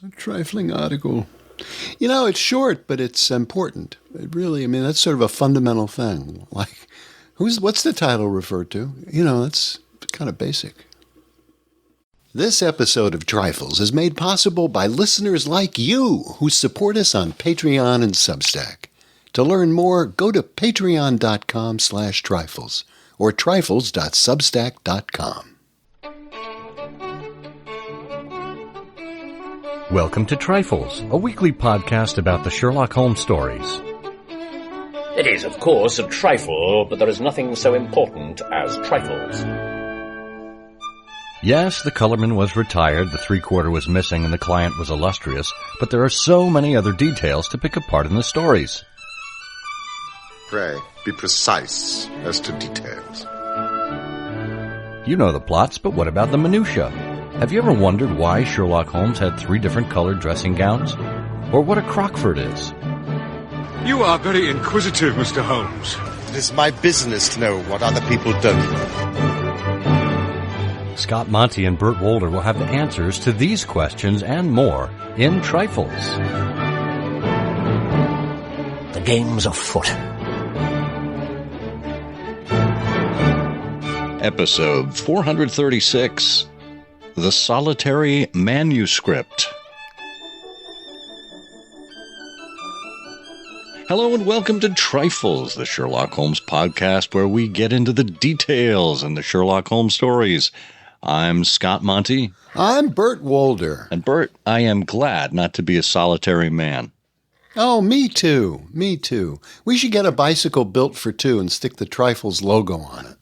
A trifling article. It's short, but it's important. It really, that's sort of a fundamental thing. Like, what's the title referred to? That's kind of basic. This episode of Trifles is made possible by listeners like you who support us on Patreon and Substack. To learn more, go to patreon.com/trifles or trifles.substack.com. Welcome to Trifles, a weekly podcast about the Sherlock Holmes stories. It is, of course, a trifle, but there is nothing so important as trifles. Yes, the colorman was retired, the three-quarter was missing, and the client was illustrious, but there are so many other details to pick apart in the stories. Pray, be precise as to details. You know the plots, but what about the minutiae? Have you ever wondered why Sherlock Holmes had 3 different colored dressing gowns? Or what a Crockford is? You are very inquisitive, Mr. Holmes. It is my business to know what other people don't know. Scott Monty and Burt Wolder will have the answers to these questions and more in Trifles. The game's afoot. Episode 436, The Solitary Man-Uscript. Hello and welcome to Trifles, the Sherlock Holmes podcast where we get into the details in the Sherlock Holmes stories. I'm Scott Monty. I'm Burt Wolder. And Burt, I am glad not to be a solitary man. Oh, me too. Me too. We should get a bicycle built for 2 and stick the Trifles logo on it.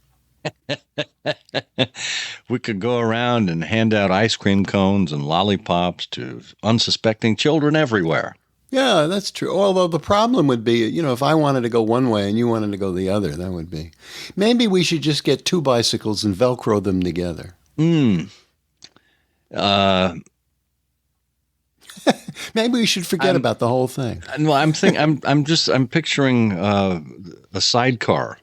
We could go around and hand out ice cream cones and lollipops to unsuspecting children everywhere. Yeah, that's true. Although the problem would be, if I wanted to go one way and you wanted to go the other, that would be. Maybe we should just get 2 bicycles and Velcro them together. Maybe we should forget about the whole thing. Well, I'm picturing a sidecar.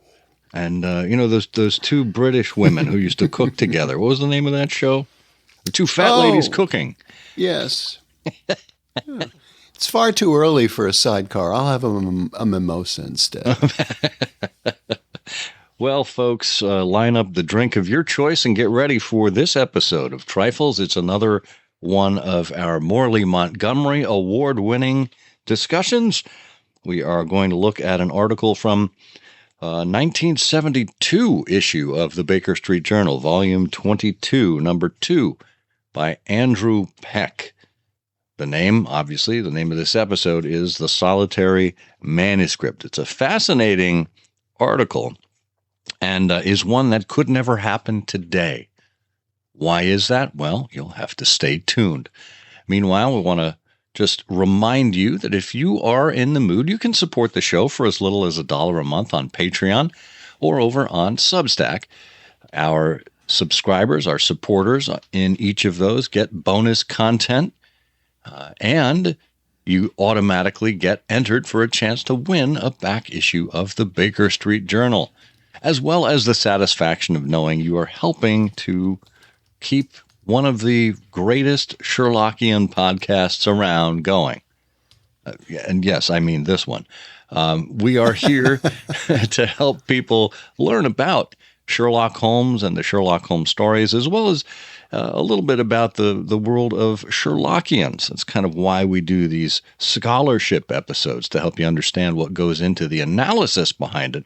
And, those 2 British women who used to cook together. What was the name of that show? The 2 fat ladies cooking. Yes. Yeah. It's far too early for a sidecar. I'll have a mimosa instead. Well, folks, line up the drink of your choice and get ready for this episode of Trifles. It's another one of our Morley-Montgomery Award-winning discussions. We are going to look at an article from 1972 issue of the Baker Street Journal, volume 22, number 2, by Andrew Peck. The name of this episode is The Solitary Man-Uscript. It's a fascinating article and is one that could never happen today. Why is that? Well, you'll have to stay tuned. Meanwhile, we want to just remind you that if you are in the mood, you can support the show for as little as $1 a month on Patreon or over on Substack. Our subscribers, our supporters in each of those get bonus content, and you automatically get entered for a chance to win a back issue of the Baker Street Journal, as well as the satisfaction of knowing you are helping to keep one of the greatest Sherlockian podcasts around going. And yes, I mean this one. We are here to help people learn about Sherlock Holmes and the Sherlock Holmes stories, as well as a little bit about the world of Sherlockians. That's kind of why we do these scholarship episodes, to help you understand what goes into the analysis behind it,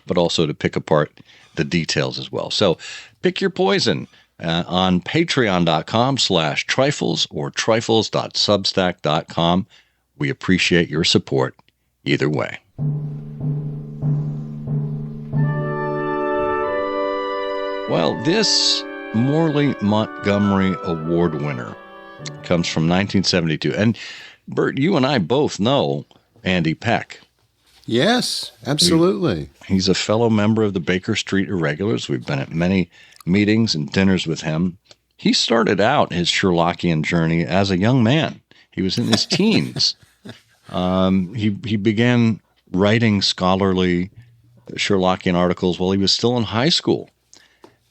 but also to pick apart the details as well. So pick your poison. On patreon.com/trifles or trifles.substack.com. We appreciate your support either way. Well, this Morley-Montgomery Award winner comes from 1972. And Burt, you and I both know Andy Peck. Yes, absolutely. He's a fellow member of the Baker Street Irregulars. We've been at many meetings and dinners with him. He started out his Sherlockian journey as a young man. He was in his teens. He began writing scholarly Sherlockian articles while he was still in high school.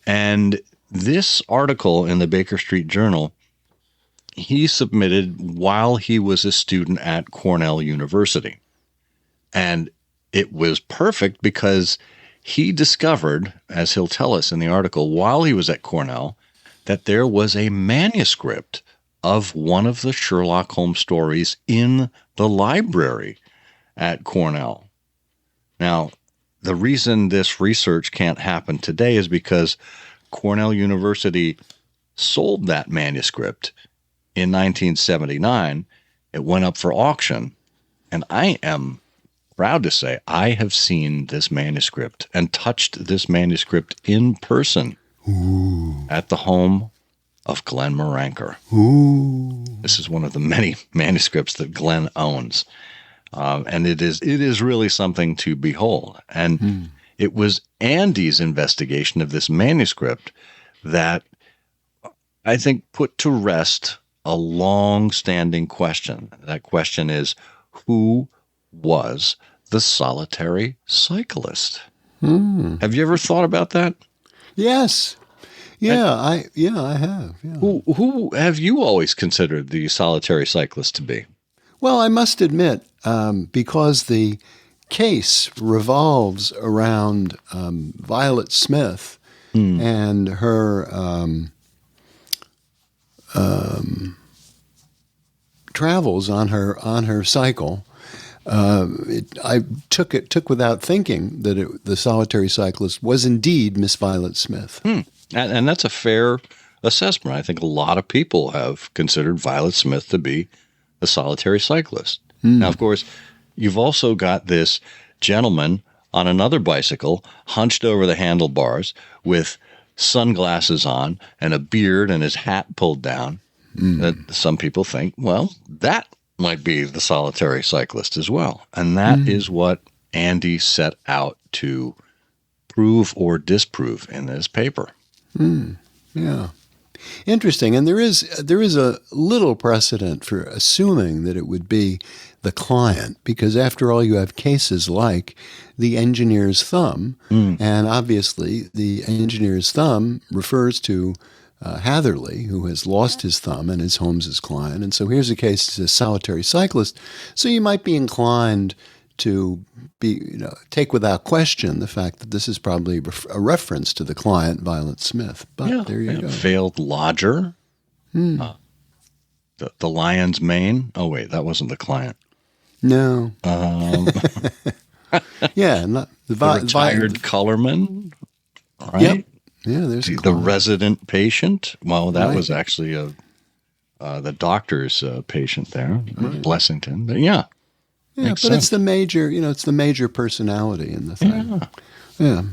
And this article in the Baker Street Journal he submitted while he was a student at Cornell University. And it was perfect because he discovered, as he'll tell us in the article, while he was at Cornell, that there was a manuscript of one of the Sherlock Holmes stories in the library at Cornell. Now, the reason this research can't happen today is because Cornell University sold that manuscript in 1979. It went up for auction, and I am proud to say I have seen this manuscript and touched this manuscript in person at the home of Glenn Moranker. This is one of the many manuscripts that Glenn owns. And it is really something to behold. And it was Andy's investigation of this manuscript that I think put to rest a long-standing question. That question is, who was the solitary cyclist? Have you ever thought about that? Yes. I have. Yeah. Who have you always considered the solitary cyclist to be? Well, I must admit, because the case revolves around Violet Smith and her travels on her cycle, I took without thinking that the solitary cyclist was indeed Miss Violet Smith. And that's a fair assessment. I think a lot of people have considered Violet Smith to be the solitary cyclist. Now, of course, you've also got this gentleman on another bicycle, hunched over the handlebars with sunglasses on and a beard and his hat pulled down. That some people think, well, that might be the solitary cyclist as well. And that is what Andy set out to prove or disprove in this paper. Yeah. Interesting. And there is a little precedent for assuming that it would be the client, because after all, you have cases like the engineer's thumb. And obviously the engineer's thumb refers to Hatherley, who has lost his thumb and is Holmes's client. And so here's a case as a solitary cyclist. So you might be inclined to take without question the fact that this is probably a reference to the client, Violet Smith. But there you go. Failed lodger. The lion's mane. Oh, wait, that wasn't the client. No. Yeah. Not, the retired colorman. Right? Yep. Yeah, there's the resident patient. Well, that was actually the doctor's patient there, Blessington. But yeah, but sense. It's the major, it's the major personality in the thing. Yeah.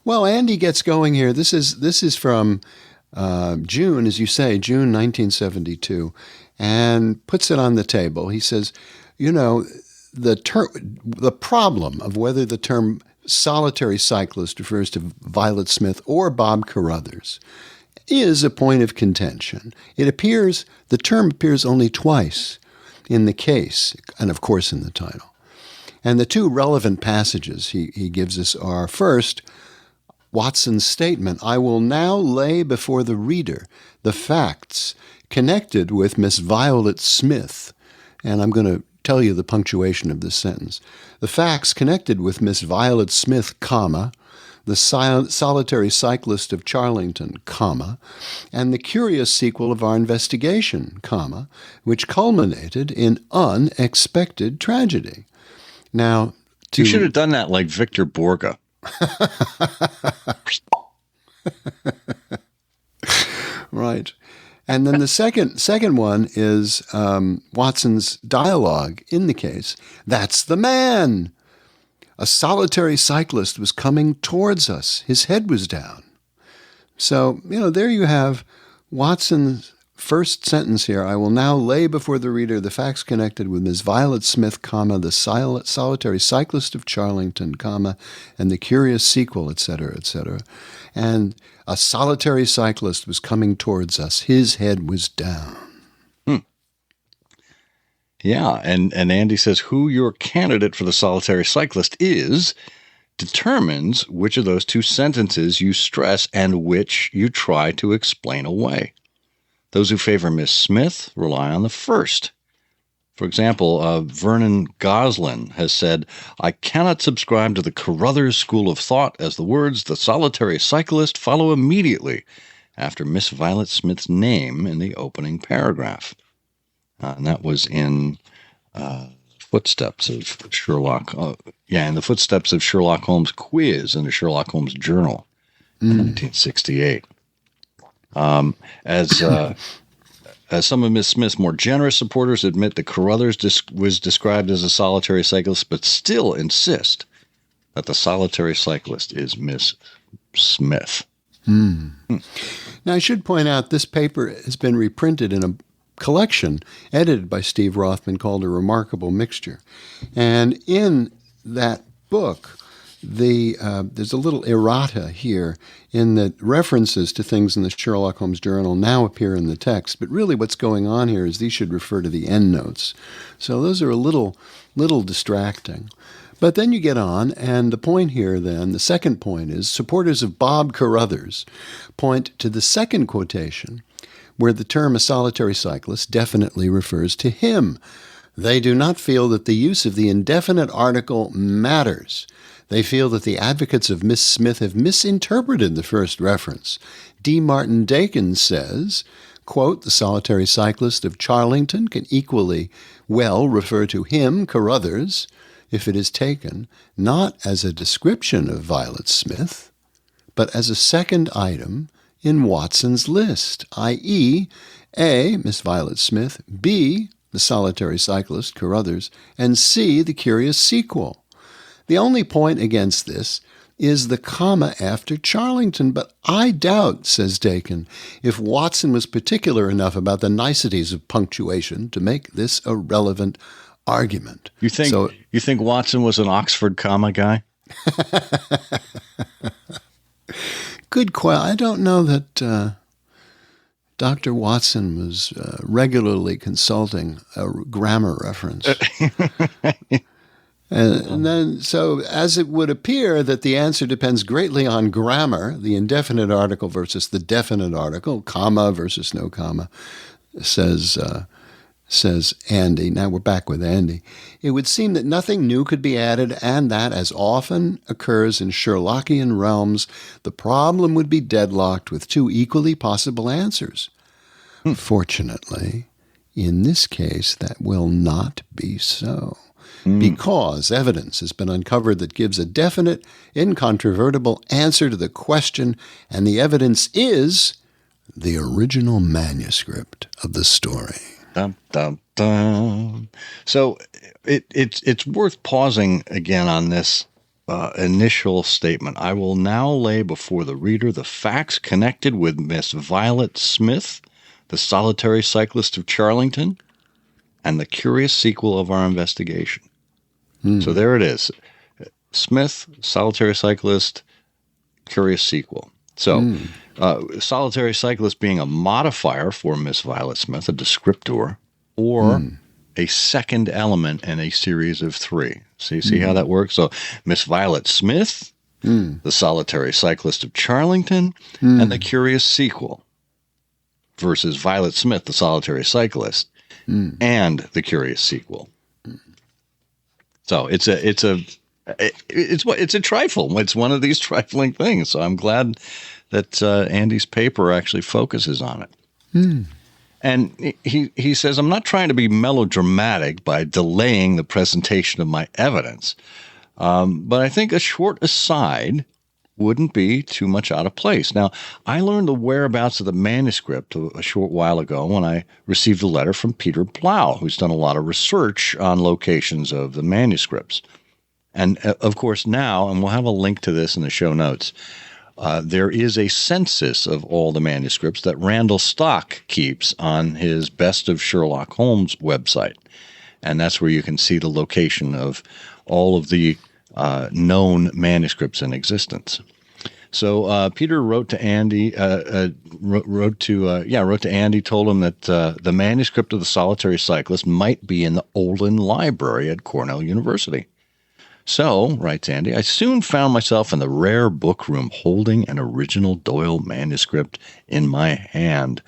Well, Andy gets going here. This is from June, as you say, June 1972, and puts it on the table. He says, the problem of whether the term solitary cyclist refers to Violet Smith or Bob Carruthers is a point of contention. The term appears only twice in the case, and of course in the title. And the two relevant passages he gives us are, first, Watson's statement, "I will now lay before the reader the facts connected with Miss Violet Smith." And I'm going to tell you the punctuation of this sentence. "The facts connected with Miss Violet Smith, comma, the solitary cyclist of Charlington, comma, and the curious sequel of our investigation, comma, which culminated in unexpected tragedy." Now, you should have done that like Victor Borga. Right. And then the second one is Watson's dialogue in the case. "That's the man. A solitary cyclist was coming towards us. His head was down." So, there you have Watson's first sentence here. "I will now lay before the reader the facts connected with Miss Violet Smith, comma, the solitary cyclist of Charlington, comma, and the curious sequel, etc., etc. And a solitary cyclist was coming towards us. His head was down." Yeah, and Andy says who your candidate for the solitary cyclist is determines which of those two sentences you stress and which you try to explain away. Those who favor Miss Smith rely on the first. For example, Vernon Goslin has said, I cannot subscribe to the Carruthers school of thought as the words "the solitary cyclist" follow immediately after Miss Violet Smith's name in the opening paragraph. And that was in Footsteps of Sherlock. In the Footsteps of Sherlock Holmes quiz in the Sherlock Holmes Journal in 1968. As some of Miss Smith's more generous supporters admit that Carruthers was described as a solitary cyclist, but still insist that the solitary cyclist is Miss Smith. Now, I should point out this paper has been reprinted in a collection edited by Steve Rothman called A Remarkable Mixture. And in that book, there's a little errata here in that references to things in the Sherlock Holmes Journal now appear in the text. But really what's going on here is these should refer to the endnotes. So those are a little distracting. But then you get on, and the point here then, the second point is, supporters of Bob Carruthers point to the second quotation where the term a solitary cyclist definitely refers to him. They do not feel that the use of the indefinite article matters. They feel that the advocates of Miss Smith have misinterpreted the first reference. D. Martin Dakin says, quote, the solitary cyclist of Charlington can equally well refer to him, Carruthers, if it is taken not as a description of Violet Smith, but as a second item in Watson's list, i.e., A, Miss Violet Smith, B, the solitary cyclist, Carruthers, and C, the curious sequel. The only point against this is the comma after Charlington, but I doubt, says Dakin, if Watson was particular enough about the niceties of punctuation to make this a relevant argument. You think Watson was an Oxford comma guy? Good question. I don't know that Dr. Watson was regularly consulting a grammar reference. And then, so as it would appear that the answer depends greatly on grammar, the indefinite article versus the definite article, comma versus no comma, says Andy. Now we're back with Andy. It would seem that nothing new could be added, and that, as often occurs in Sherlockian realms, the problem would be deadlocked with two equally possible answers. Fortunately, in this case, that will not be so, because evidence has been uncovered that gives a definite, incontrovertible answer to the question, and the evidence is the original manuscript of the story. Dum, dum, dum. So it's worth pausing again on this initial statement. I will now lay before the reader the facts connected with Miss Violet Smith, the solitary cyclist of Charlington, and the curious sequel of our investigation. So there it is. Smith, solitary cyclist, curious sequel. So solitary cyclist being a modifier for Miss Violet Smith, a descriptor, or a second element in a series of three. See how that works? So Miss Violet Smith, the solitary cyclist of Charlington, and the curious sequel, versus Violet Smith, the solitary cyclist, and the curious sequel. So it's a trifle. It's one of these trifling things. So I'm glad that Andy's paper actually focuses on it. And he says, I'm not trying to be melodramatic by delaying the presentation of my evidence, but I think a short aside wouldn't be too much out of place. Now, I learned the whereabouts of the manuscript a short while ago when I received a letter from Peter Plow, who's done a lot of research on locations of the manuscripts. And, of course, now, and we'll have a link to this in the show notes, there is a census of all the manuscripts that Randall Stock keeps on his Best of Sherlock Holmes website. And that's where you can see the location of all of the known manuscripts in existence. So Peter wrote to Andy, wrote to Andy, told him that the manuscript of the Solitary Cyclist might be in the Olin Library at Cornell University. So, writes Andy, I soon found myself in the rare book room holding an original Doyle manuscript in my hand.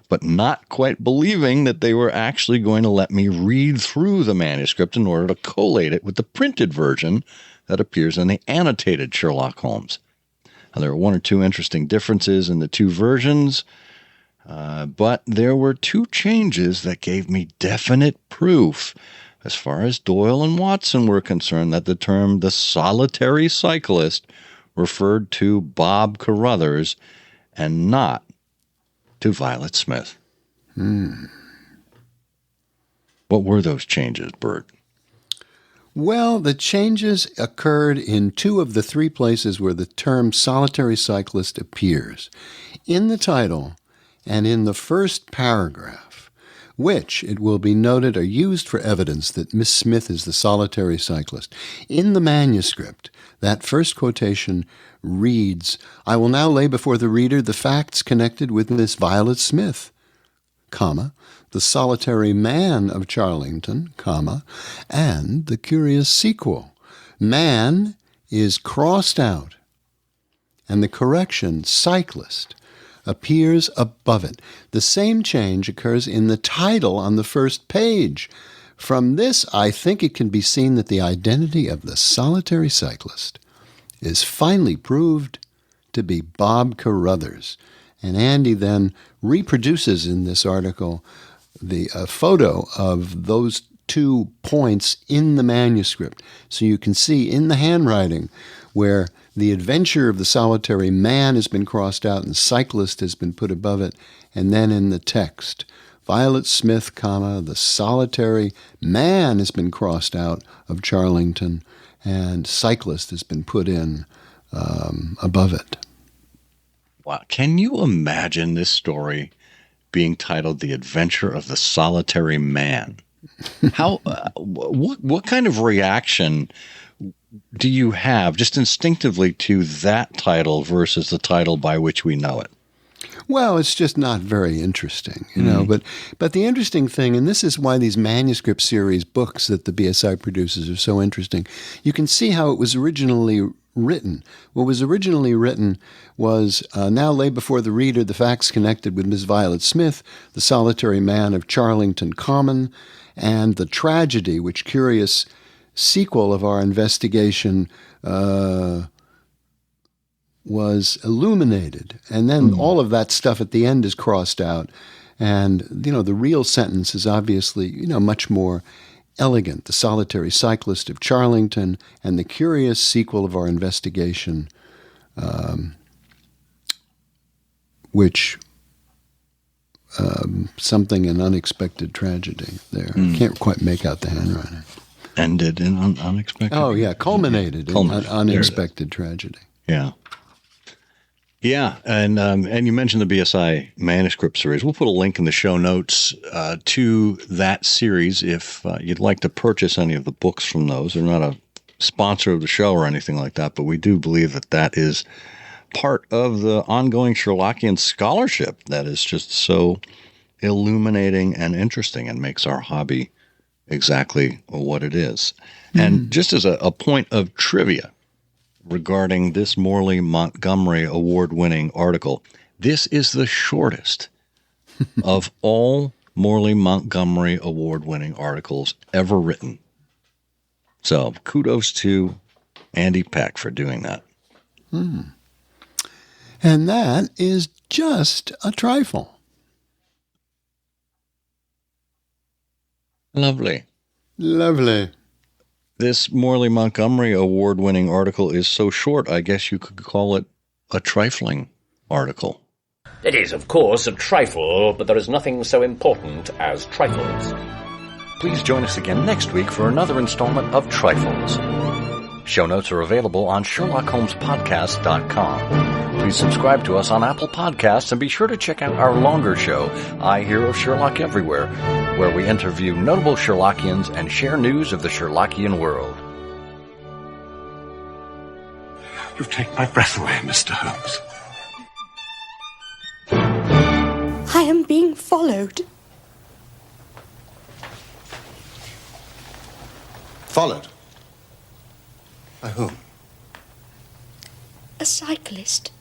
but not quite believing that they were actually going to let me read through the manuscript in order to collate it with the printed version that appears in the annotated Sherlock Holmes. Now, there are one or two interesting differences in the two versions, but there were two changes that gave me definite proof, as far as Doyle and Watson were concerned, that the term the Solitary Cyclist referred to Bob Carruthers and not to Violet Smith. What were those changes, Bert? Well, the changes occurred in two of the three places where the term Solitary Cyclist appears, in the title and in the first paragraph, which, it will be noted, are used for evidence that Miss Smith is the solitary cyclist. In the manuscript, that first quotation reads, "I will now lay before the reader the facts connected with Miss Violet Smith, comma, the solitary man of Charlington, comma, and the curious sequel. Man is crossed out, and the correction, cyclist, appears above it. The same change occurs in the title on the first page. From this, I think it can be seen that the identity of the solitary cyclist is finally proved to be Bob Carruthers." And Andy then reproduces in this article the photo of those 2 points in the manuscript. So you can see in the handwriting where the adventure of the solitary man has been crossed out and cyclist has been put above it, and then in the text, Violet Smith, comma, the solitary man has been crossed out of Charlington, and cyclist has been put in above it. Wow. Can you imagine this story being titled The Adventure of the Solitary Man? How? What kind of reaction do you have just instinctively to that title versus the title by which we know it? Well, it's just not very interesting, you know. But the interesting thing, and this is why these manuscript series books that the BSI produces are so interesting, you can see how it was originally written. What was originally written was, now lay before the reader the facts connected with Miss Violet Smith, the solitary man of Charlington Common, and the tragedy, which curious sequel of our investigation was illuminated. And then all of that stuff at the end is crossed out. And, you know, the real sentence is obviously, you know, much more elegant. The solitary cyclist of Charlington and the curious sequel of our investigation, which something an unexpected tragedy there. Can't quite make out the handwriting. Ended in unexpected. Oh, yeah, culminated in an unexpected tragedy. Yeah. Yeah, and you mentioned the BSI manuscript series. We'll put a link in the show notes to that series if you'd like to purchase any of the books from those. They're not a sponsor of the show or anything like that, but we do believe that that is part of the ongoing Sherlockian scholarship that is just so illuminating and interesting and makes our hobby exactly what it is. And just as a point of trivia regarding this Morley-Montgomery Award-winning article, this is the shortest of all Morley-Montgomery Award-winning articles ever written. So kudos to Andy Peck for doing that. And that is just a trifle. Lovely. Lovely. This Morley-Montgomery Award-winning article is so short, I guess you could call it a trifling article. It is, of course, a trifle, but there is nothing so important as trifles. Please join us again next week for another installment of Trifles. Show notes are available on SherlockHolmesPodcast.com. Please subscribe to us on Apple Podcasts and be sure to check out our longer show, I Hear of Sherlock Everywhere, where we interview notable Sherlockians and share news of the Sherlockian world. You've taken my breath away, Mr. Holmes. I am being followed. Followed? By whom? A cyclist.